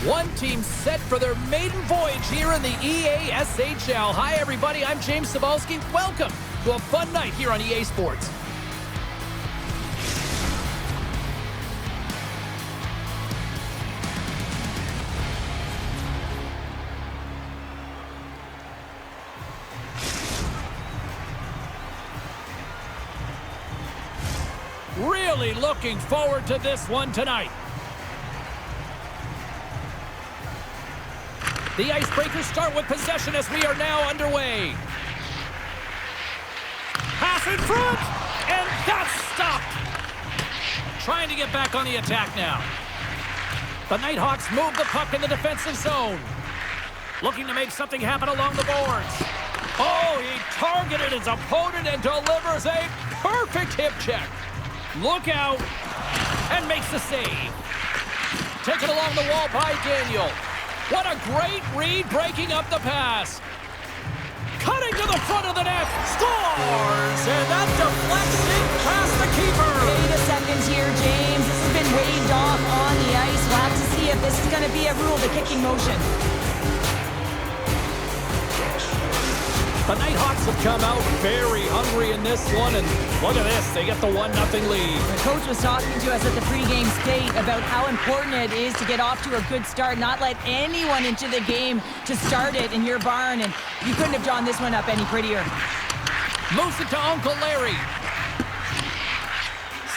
One team set for their maiden voyage here in the EASHL. Hi, everybody. I'm James Cebulski. Welcome to a fun night here on EA Sports. Really looking forward to this one tonight. The Icebreakers start with possession as we are now underway. Pass in front, and that's stopped. Trying to get back on the attack now. The Nighthawks move the puck in the defensive zone. Looking to make something happen along the boards. Oh, he targeted his opponent and delivers a perfect hip check. Look out, and makes the save. Taken along the wall by Daniel. What a great read, breaking up the pass. Cutting to the front of the net, scores! And that deflects it past the keeper. Wait a second here, James. This has been waved off on the ice. We'll have to see if this is going to be a rule, the kicking motion. The Nighthawks have come out very hungry in this one, and look at this, they get the 1-0 lead. The coach was talking to us at the pregame skate about how important it is to get off to a good start, not let anyone into the game to start it in your barn, and you couldn't have drawn this one up any prettier. Moves it to Uncle Larry.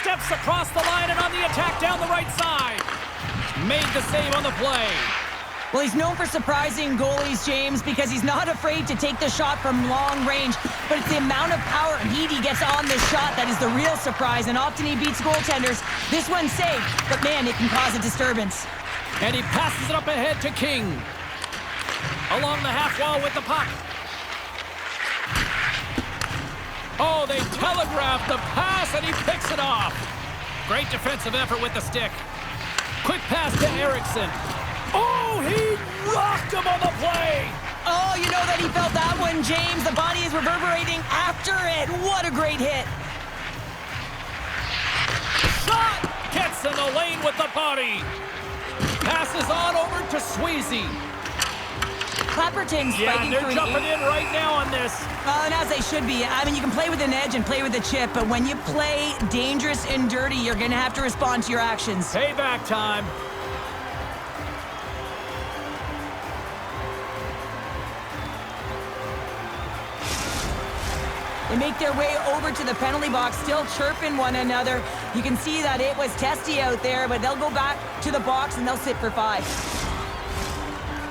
Steps across the line and on the attack down the right side. Made the save on the play. Well, he's known for surprising goalies, James, because he's not afraid to take the shot from long range, but it's the amount of power and heat he gets on this shot that is the real surprise, and often he beats goaltenders. This one's safe, but man, it can cause a disturbance. And he passes it up ahead to King. Along the half wall with the puck. Oh, they telegraphed the pass, and he picks it off. Great defensive effort with the stick. Quick pass to Erickson. Oh, he rocked him on the play. Oh, you know that he felt that one, James. The body is reverberating after it. What a great hit. Shot! Gets in the lane with the body. Passes on over to Sweezy. Clapperton's fighting they're for jumping in right now on this. And as they should be. I mean, you can play with an edge and play with a chip, but when you play dangerous and dirty, you're going to have to respond to your actions. Payback time. They make their way over to the penalty box, still chirping one another. You can see that it was testy out there, but they'll go back to the box and they'll sit for 5.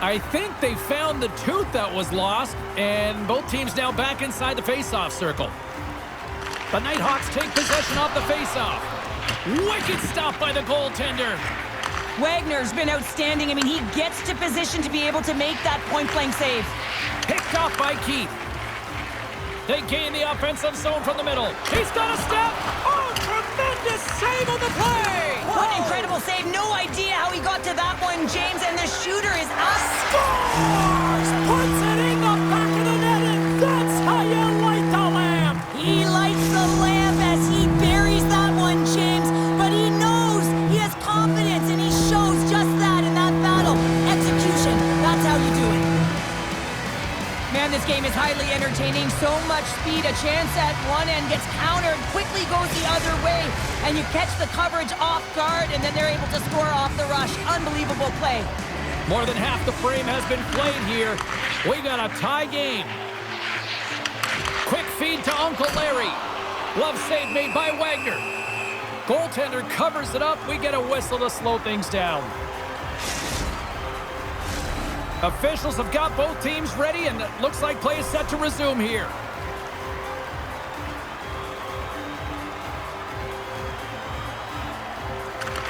I think they found the tooth that was lost, and both teams now back inside the face-off circle. The Nighthawks take possession off the face-off. Wicked stop by the goaltender. Wagner's been outstanding. I mean, he gets to position to be able to make that point-blank save. Picked off by Keith. They gain the offensive zone from the middle. He's got a step. Oh, tremendous save on the play. What an incredible save. No idea how he got to that one, James, and the shooter is up. Scores! Puts it in the back of the net, and that's how you light the lamp. He lights the lamp as he buries that one, James, but he knows he has confidence, and he shows just that in that battle. Execution, that's how you do it. Man, this game is highly entertaining. So much speed. A chance at one end gets countered, quickly goes the other way, and you catch the coverage off guard, and then they're able to score off the rush. Unbelievable play. More than half the frame has been played here. We got a tie game. Quick feed to Uncle Larry. Glove save made by Wagner. Goaltender covers it up. We get a whistle to slow things down. Officials have got both teams ready, and it looks like play is set to resume here.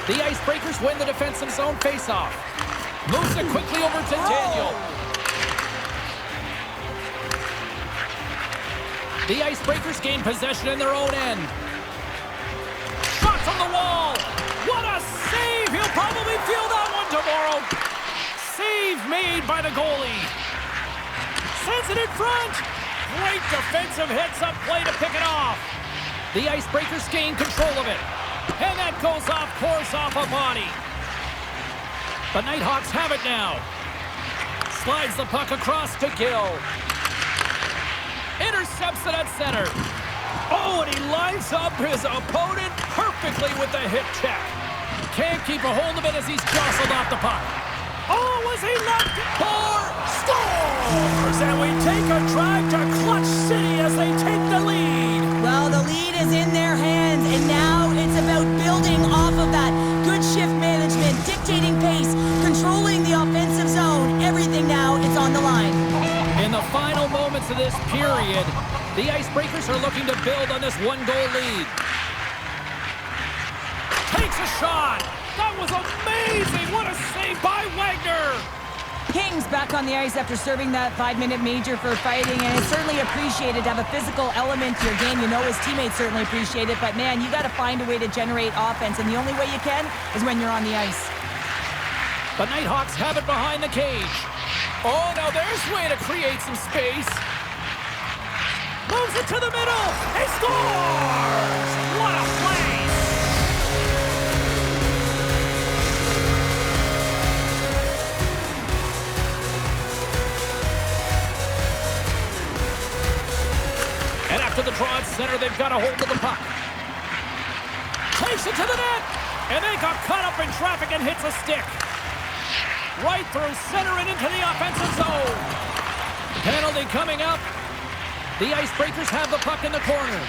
The Icebreakers win the defensive zone face-off. Moves it quickly over to Daniel. The Icebreakers gain possession in their own end. Shots on the wall. What a save! He'll probably feel that one tomorrow. Save made by the goalie. Sends it in front. Great defensive heads-up play to pick it off. The Icebreakers gain control of it. And that goes off course off a body. The Nighthawks have it now. Slides the puck across to Gill. Intercepts it at center. Oh, and he lines up his opponent perfectly with the hit check. Can't keep a hold of it as he's jostled off the puck. Oh, was he left for scores? And we take a drive to Clutch City as they take the lead. Well, the lead is in their hands, and now it's about building off of that. Good shift management, dictating pace, controlling the offensive zone. Everything now, it's on the line. In the final moments of this period, the Icebreakers are looking to build on this one-goal lead. Takes a shot. That was amazing. What a save by Wagner. Kings back on the ice after serving that 5-minute major for fighting, and it's certainly appreciated to have a physical element to your game. You know his teammates certainly appreciate it, but man, you got to find a way to generate offense, and the only way you can is when you're on the ice. The Nighthawks have it behind the cage. Oh, now there's a way to create some space. Moves it to the middle. He scores! What a play! And after the draw at center, they've got a hold of the puck. Takes it to the net. And they got caught up in traffic and hits a stick. Right through center and into the offensive zone. Penalty coming up. The Icebreakers have the puck in the corner.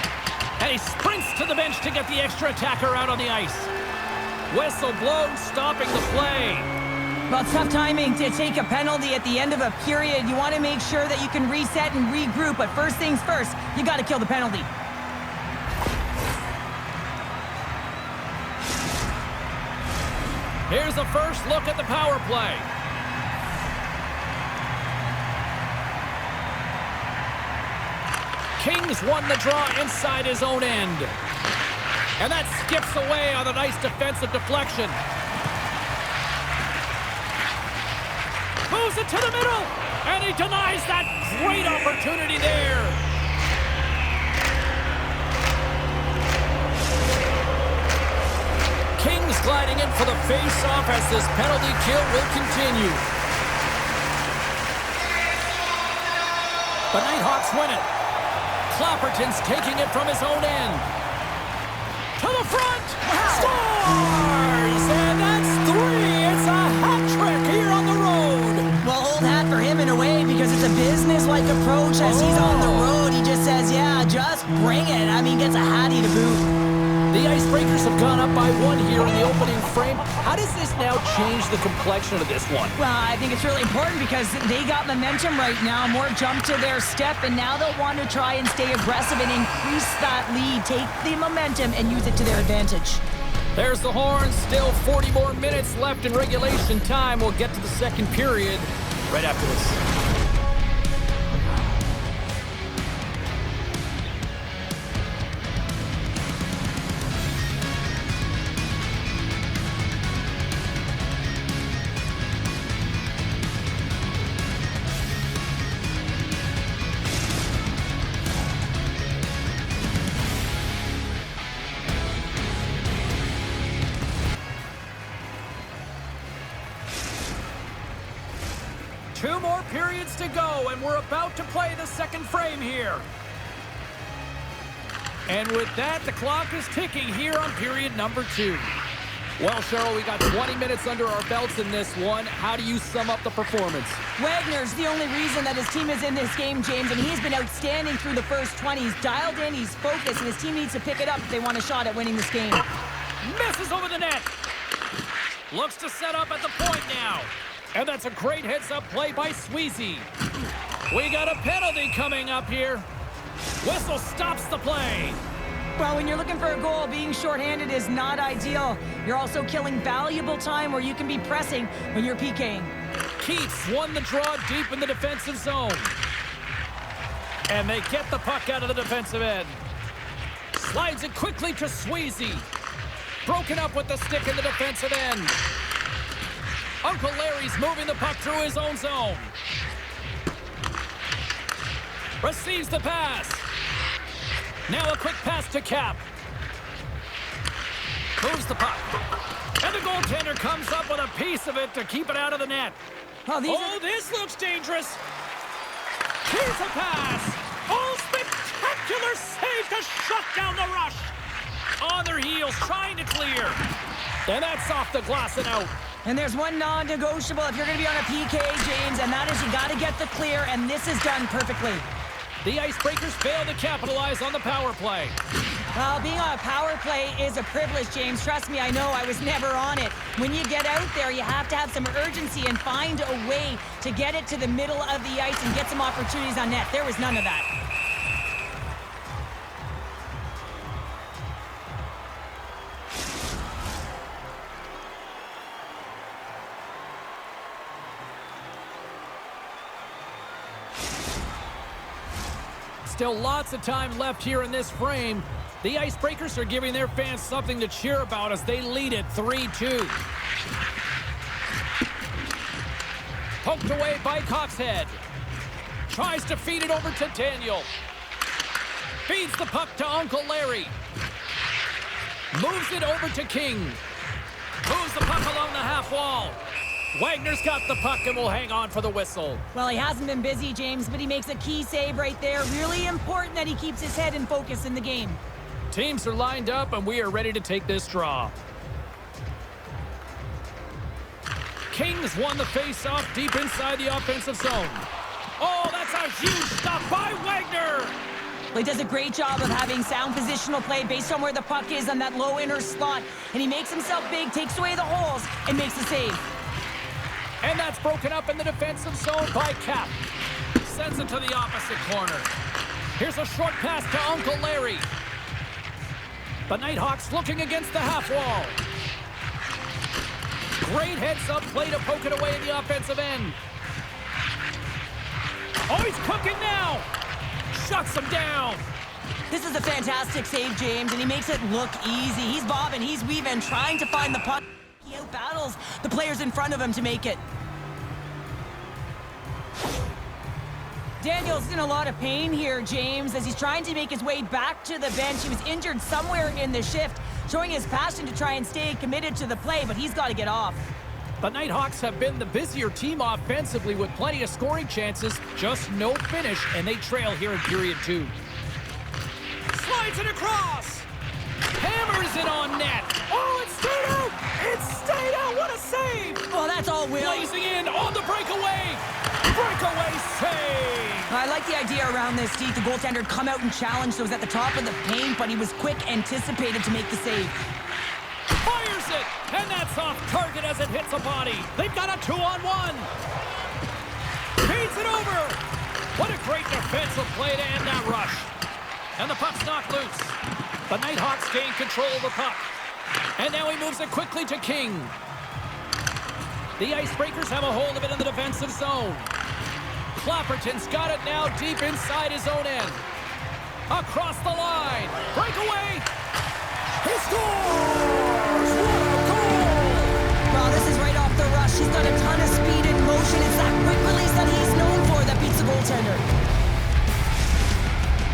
And he sprints to the bench to get the extra attacker out on the ice. Whistle blows, stopping the play. Well, tough timing to take a penalty at the end of a period. You want to make sure that you can reset and regroup, but first things first, you got to kill the penalty. Here's the first look at the power play. Kings won the draw inside his own end. And that skips away on a nice defensive deflection. Moves it to the middle, and he denies that great opportunity there. Kings gliding in for the face-off as this penalty kill will continue. The Nighthawks win it. Clapperton's taking it from his own end. To the front! Scores! And that's 3! It's a hat trick here on the road. Well, old hat for him in a way because it's a business-like approach as he's on the road. He just says, yeah, just bring it. I mean, gets a hattie to boot. The Icebreakers have gone up by 1 here in the opening frame. How does this now change the complexion of this one? Well, I think it's really important because they got momentum right now. More jump to their step, and now they'll want to try and stay aggressive and increase that lead. Take the momentum and use it to their advantage. There's the horn. Still 40 more minutes left in regulation time. We'll get to the second period right after this. 2 more periods to go, and we're about to play the second frame here. And with that, the clock is ticking here on period number 2. Well, Cheryl, we got 20 minutes under our belts in this one. How do you sum up the performance? Wagner's the only reason that his team is in this game, James, and he's been outstanding through the first 20. He's dialed in, he's focused, and his team needs to pick it up if they want a shot at winning this game. Misses over the net. Looks to set up at the point now. And that's a great heads-up play by Sweezy. We got a penalty coming up here. Whistle stops the play. Well, when you're looking for a goal, being shorthanded is not ideal. You're also killing valuable time where you can be pressing when you're PKing. Keats won the draw deep in the defensive zone. And they get the puck out of the defensive end. Slides it quickly to Sweezy. Broken up with the stick in the defensive end. Uncle Larry's moving the puck through his own zone. Receives the pass. Now a quick pass to Cap. Moves the puck. And the goaltender comes up with a piece of it to keep it out of the net. Oh, This looks dangerous. Here's a pass. Oh, spectacular save to shut down the rush. On their heels, trying to clear. And that's off the glass and out. And there's one non-negotiable if you're going to be on a PK, James, and that is you got to get the clear, and this is done perfectly. The Icebreakers fail to capitalize on the power play. Well, being on a power play is a privilege, James. Trust me, I know. I was never on it. When you get out there, you have to have some urgency and find a way to get it to the middle of the ice and get some opportunities on net. There was none of that. Still lots of time left here in this frame. The Icebreakers are giving their fans something to cheer about as they lead it 3-2. Poked away by Coxhead. Tries to feed it over to Daniel. Feeds the puck to Uncle Larry. Moves it over to King. Moves the puck along the half wall. Wagner's got the puck and will hang on for the whistle. Well, he hasn't been busy, James, but he makes a key save right there. Really important that he keeps his head in focus in the game. Teams are lined up, and we are ready to take this draw. Kings won the face-off deep inside the offensive zone. Oh, that's a huge stop by Wagner! Well, he does a great job of having sound positional play based on where the puck is on that low inner slot. And he makes himself big, takes away the holes, and makes the save. And that's broken up in the defensive zone by Cap. Sends it to the opposite corner. Here's a short pass to Uncle Larry. The Nighthawks looking against the half wall. Great heads-up play to poke it away in the offensive end. Oh, he's cooking now. Shuts him down. This is a fantastic save, James, and he makes it look easy. He's bobbing, he's weaving, trying to find the puck. He out-battles the players in front of him to make it. Daniel's in a lot of pain here, James, as he's trying to make his way back to the bench. He was injured somewhere in the shift, showing his passion to try and stay committed to the play, but he's got to get off. The Nighthawks have been the busier team offensively with plenty of scoring chances, just no finish, and they trail here in period 2. Slides it across! Hammers it on net! Oh, it stayed out! It stayed out! What a save! Well, that's all Will. Blazing in on the breakaway! Breakaway save! I like the idea around this, Steve. The goaltender come out and challenge those at the top of the paint, but he was quick, anticipated to make the save. Fires it! And that's off target as it hits a body. They've got a 2-on-1. Feeds it over! What a great defensive play to end that rush. And the puck's knocked loose. The Nighthawks gain control of the puck. And now he moves it quickly to King. The Icebreakers have a hold of it in the defensive zone. Clapperton's got it now deep inside his own end. Across the line. Breakaway. He scores! What a goal! Well, this is right off the rush. He's got a ton of speed and motion. It's that quick release that he's known for that beats the goaltender.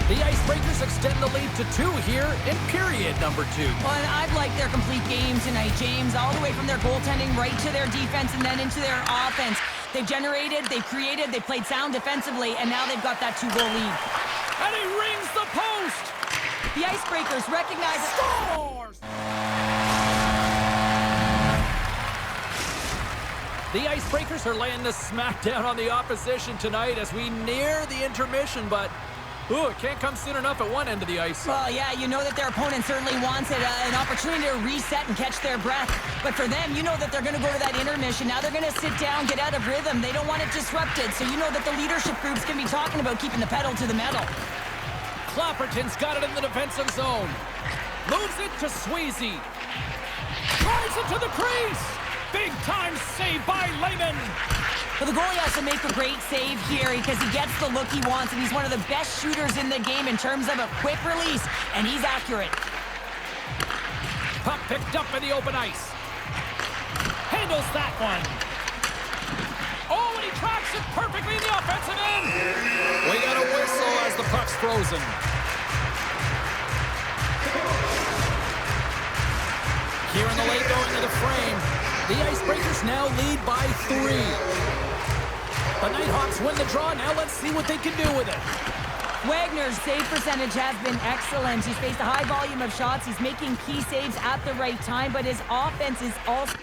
The Icebreakers extend the lead to 2 here in period number 2. Well, and I've liked their complete game tonight, James, all the way from their goaltending right to their defense and then into their offense. They've generated, they've created, they played sound defensively, and now they've got that 2-goal lead. And he rings the post! The Icebreakers recognize it. Scores! The Icebreakers are laying the smackdown on the opposition tonight as we near the intermission, but it can't come soon enough at one end of the ice. Well, yeah, you know that their opponent certainly wants it, an opportunity to reset and catch their breath. But for them, you know that they're going to go to that intermission. Now they're going to sit down, get out of rhythm. They don't want it disrupted. So you know that the leadership groups can be talking about keeping the pedal to the metal. Clapperton's got it in the defensive zone. Moves it to Sweezy. Drives it to the crease. Big time save by Lehman. But the goalie has to make a great save here because he gets the look he wants, and he's one of the best shooters in the game in terms of a quick release, and he's accurate. Puck picked up in the open ice. Handles that one. Oh, and he tracks it perfectly in the offensive end. We got a whistle as the puck's frozen. here in the late going of the frame. The Icebreakers now lead by 3. The Nighthawks win the draw. Now let's see what they can do with it. Wagner's save percentage has been excellent. He's faced a high volume of shots. He's making key saves at the right time, but his offense is also...